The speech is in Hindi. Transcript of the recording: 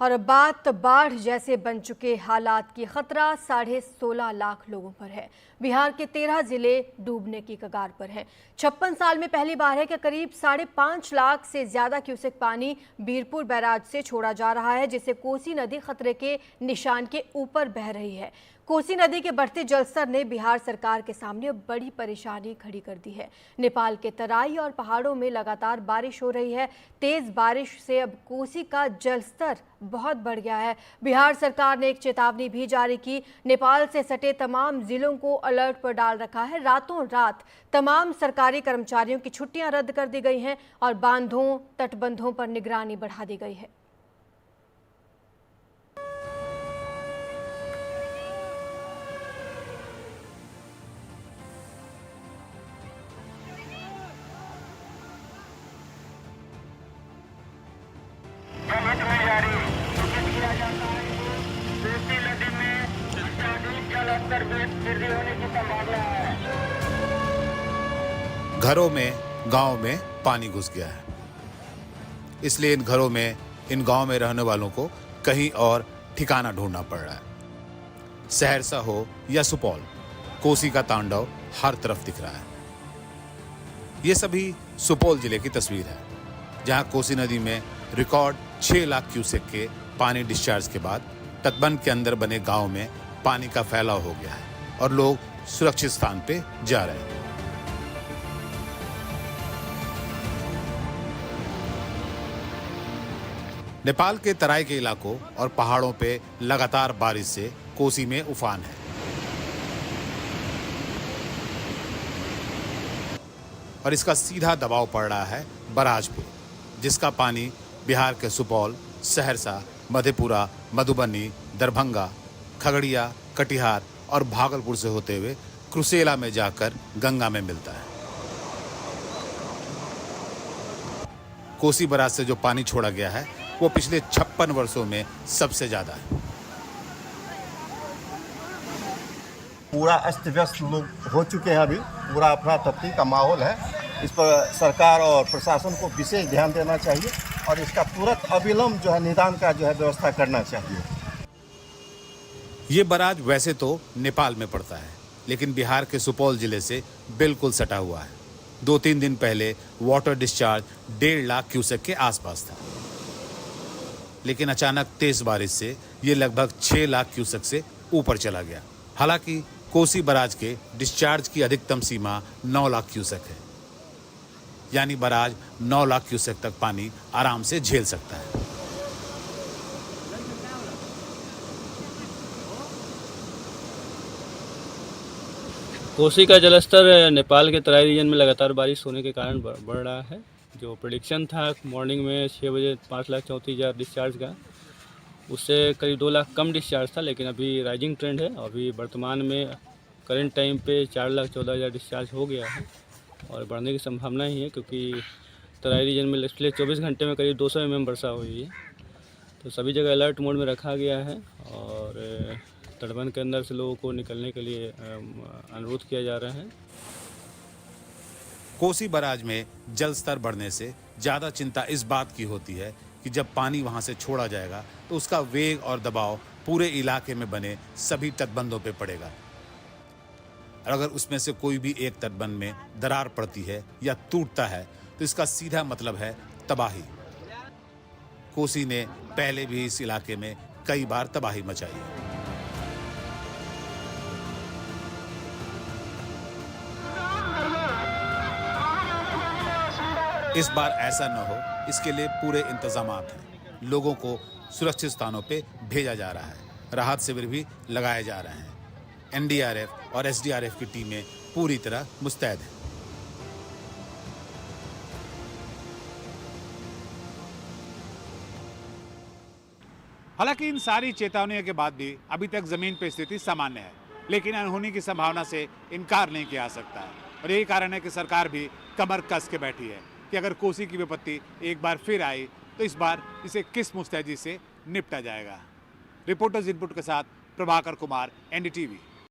और अब बात बाढ़ जैसे बन चुके हालात की। खतरा 16.5 लाख लोगों पर है। बिहार के 13 जिले डूबने की कगार पर हैं। 56 साल में पहली बार है कि करीब 5.5 लाख से ज्यादा क्यूसेक पानी बीरपुर बैराज से छोड़ा जा रहा है, जिससे कोसी नदी खतरे के निशान के ऊपर बह रही है। कोसी नदी के बढ़ते जलस्तर ने बिहार सरकार के सामने बड़ी परेशानी खड़ी कर दी है। नेपाल के तराई और पहाड़ों में लगातार बारिश हो रही है। तेज बारिश से अब कोसी का जलस्तर बहुत बढ़ गया है। बिहार सरकार ने एक चेतावनी भी जारी की। नेपाल से सटे तमाम जिलों को अलर्ट पर डाल रखा है। रातों रात तमाम सरकारी कर्मचारियों की छुट्टियां रद्द कर दी गई हैं और बांधों तटबंधों पर निगरानी बढ़ा दी गई है। घरों में, गांव में पानी घुस गया है, इसलिए इन घरों में, इन गांव में रहने वालों को कहीं और ठिकाना ढूंढना पड़ रहा है। सहरसा हो या सुपौल, कोसी का तांडव हर तरफ दिख रहा है। ये सभी सुपौल जिले की तस्वीर है, जहां कोसी नदी में रिकॉर्ड 6 लाख क्यूसेक के पानी डिस्चार्ज के बाद तटबंध के अंदर बने गांव में पानी का फैलाव हो गया है और लोग सुरक्षित स्थान पे जा रहे हैं। नेपाल के तराई के इलाकों और पहाड़ों पे लगातार बारिश से कोसी में उफान है और इसका सीधा दबाव पड़ रहा है बराज पे, जिसका पानी बिहार के सुपौल, सहरसा, मधेपुरा, मधुबनी, दरभंगा, खगड़िया, कटिहार और भागलपुर से होते हुए क्रुसेला में जाकर गंगा में मिलता है। कोसी बराज से जो पानी छोड़ा गया है वो पिछले 56 वर्षों में सबसे ज्यादा है। पूरा अस्त व्यस्त लोग हो चुके हैं। अभी पूरा अफरा तफरी का माहौल है। इस पर सरकार और प्रशासन को विशेष ध्यान देना चाहिए और इसका तुरंत अविलंब जो है निदान का जो है व्यवस्था करना चाहिए। ये बराज वैसे तो नेपाल में पड़ता है, लेकिन बिहार के सुपौल जिले से बिल्कुल सटा हुआ है। 2-3 दिन पहले वाटर डिस्चार्ज 1.5 लाख क्यूसेक के आसपास था, लेकिन अचानक तेज बारिश से ये लगभग 6 लाख क्यूसेक से ऊपर चला गया। हालांकि कोसी बराज के डिस्चार्ज की अधिकतम सीमा 9 लाख क्यूसेक है, यानी बराज 9 लाख क्यूसेक तक पानी आराम से झेल सकता है। कोसी का जलस्तर नेपाल के तराई रीजन में लगातार बारिश होने के कारण बढ़ रहा है। जो प्रेडिक्शन था मॉर्निंग में 6 बजे 5,34,000 डिस्चार्ज का, उससे करीब 2 लाख कम डिस्चार्ज था, लेकिन अभी राइजिंग ट्रेंड है। अभी वर्तमान में करंट टाइम पे 4,14,000 डिस्चार्ज हो गया है और बढ़ने की संभावना ही है, क्योंकि तराई रीजन में पिछले 24 घंटे में करीब 200 mm वर्षा हुई है। तो सभी जगह अलर्ट मोड में रखा गया है और तटबंध के अंदर से लोगों को निकलने के लिए अनुरोध किया जा रहा है। कोसी बराज में जल स्तर बढ़ने से ज्यादा चिंता इस बात की होती है कि जब पानी वहां से छोड़ा जाएगा तो उसका वेग और दबाव पूरे इलाके में बने सभी तटबंधों पे पड़ेगा। और अगर उसमें से कोई भी एक तटबंध में दरार पड़ती है या टूटता है तो इसका सीधा मतलब है तबाही। कोसी ने पहले भी इस इलाके में कई बार तबाही मचाई है। इस बार ऐसा न हो, इसके लिए पूरे इंतजामात हैं। लोगों को सुरक्षित स्थानों पे भेजा जा रहा है, राहत शिविर भी लगाए जा रहे हैं। एनडीआरएफ और एसडीआरएफ की टीमें पूरी तरह मुस्तैद हैं। हालांकि इन सारी चेतावनियों के बाद भी अभी तक जमीन पर स्थिति सामान्य है, लेकिन अनहोनी की संभावना से इनकार नहीं किया जा सकता है। और यही कारण है कि सरकार भी कमर कस के बैठी है कि अगर कोसी की विपत्ति एक बार फिर आई तो इस बार इसे किस मुस्तैदी से निपटा जाएगा। रिपोर्टर्स इनपुट के साथ प्रभाकर कुमार, एनडीटीवी।